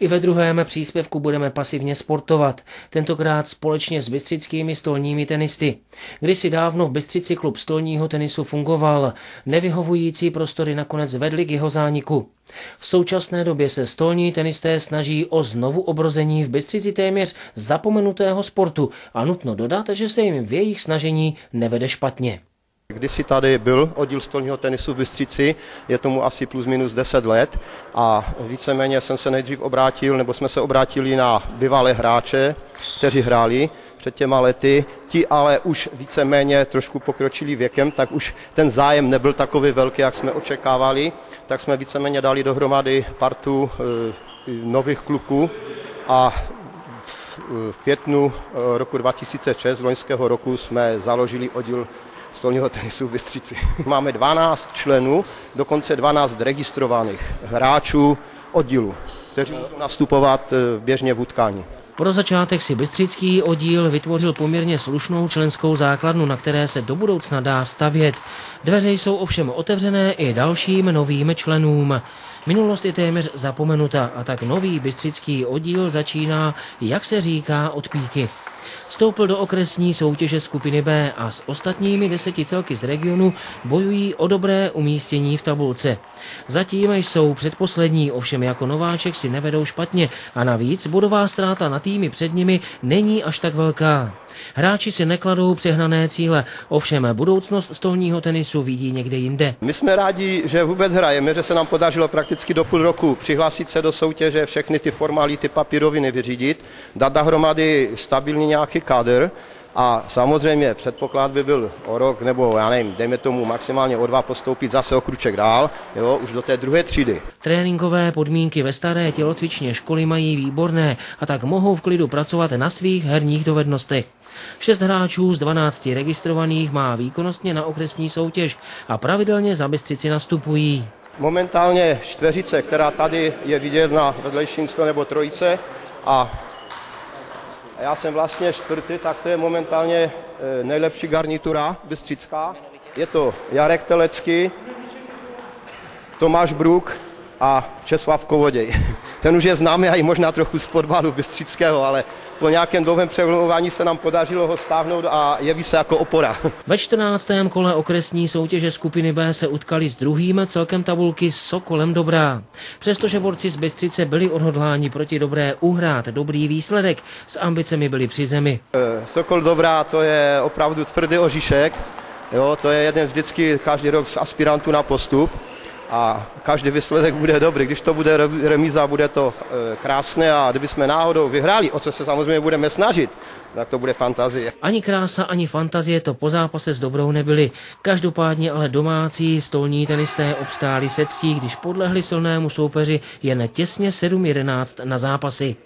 I ve druhém příspěvku budeme pasivně sportovat, tentokrát společně s bystřickými stolními tenisty. Kdysi dávno v Bystřici klub stolního tenisu fungoval, nevyhovující prostory nakonec vedly k jeho zániku. V současné době se stolní tenisté snaží o znovu obrození v Bystřici téměř zapomenutého sportu a nutno dodat, že se jim v jejich snažení nevede špatně. Kdysi tady byl oddíl stolního tenisu v Bystřici, je tomu asi plus minus 10 let a víceméně jsem se nejdřív obrátil, nebo jsme se obrátili na bývalé hráče, kteří hráli před těma lety, ti ale už víceméně trošku pokročili věkem, tak už ten zájem nebyl takový velký, jak jsme očekávali, tak jsme víceméně dali dohromady partu nových kluků a v květnu roku 2006, loňského roku, jsme založili oddíl stolního tenisu v Bystřici. Máme 12 členů, dokonce 12 registrovaných hráčů oddílu, kteří můžou nastupovat běžně v utkání. Pro začátek si bystřický oddíl vytvořil poměrně slušnou členskou základnu, na které se do budoucna dá stavět. Dveře jsou ovšem otevřené i dalším novým členům. Minulost je téměř zapomenuta a tak nový bystřický oddíl začíná, jak se říká, od píky. Vstoupil do okresní soutěže skupiny B a s ostatními 10 celky z regionu bojují o dobré umístění v tabulce. Zatím jsou předposlední, ovšem jako nováček si nevedou špatně a navíc bodová ztráta na týmy před nimi není až tak velká. Hráči si nekladou přehnané cíle, ovšem budoucnost stolního tenisu vidí někde jinde. My jsme rádi, že vůbec hrajeme, že se nám podařilo prakticky do půl roku přihlásit se do soutěže, všechny ty formality papíroviny vyřídit, dát dohromady stabilní nějaký kádr a samozřejmě předpoklad by byl o rok nebo já nevím, dejme tomu maximálně o 2 postoupit zase o kruček dál, jo, už do té druhé třídy. Tréninkové podmínky ve staré tělocvičně školy mají výborné a tak mohou v klidu pracovat na svých herních dovednostech. 6 hráčů z 12 registrovaných má výkonnostně na okresní soutěž a pravidelně za Bystřici nastupují. Momentálně čtveřice, která tady je vidět na vedlejším nebo trojice a já jsem vlastně čtvrtý, tak to je momentálně nejlepší garnitura bystřická. Je to Jarek Telecký, Tomáš Bruk a Česlav Kovoděj. Ten už je známý a i možná trochu z fotbalu bystřického, ale po nějakém dlouhém převlnování se nám podařilo ho stáhnout a jeví se jako opora. Ve 14. kole okresní soutěže skupiny B se utkali s druhým celkem tabulky s Sokolem Dobrá. Přestože borci z Bystřice byli odhodláni proti Dobré uhrát dobrý výsledek, s ambicemi byli při zemi. Sokol Dobrá, to je opravdu tvrdý oříšek, jo, to je jeden vždycky každý rok z aspirantů na postup. A každý výsledek bude dobrý. Když to bude remíza, bude to krásné a kdybychom náhodou vyhráli, o co se samozřejmě budeme snažit, tak to bude fantazie. Ani krása, ani fantazie to po zápase s Dobrou nebyly. Každopádně ale domácí stolní tenisté obstáli se ctí, když podlehli silnému soupeři jen těsně 7:11 na zápasy.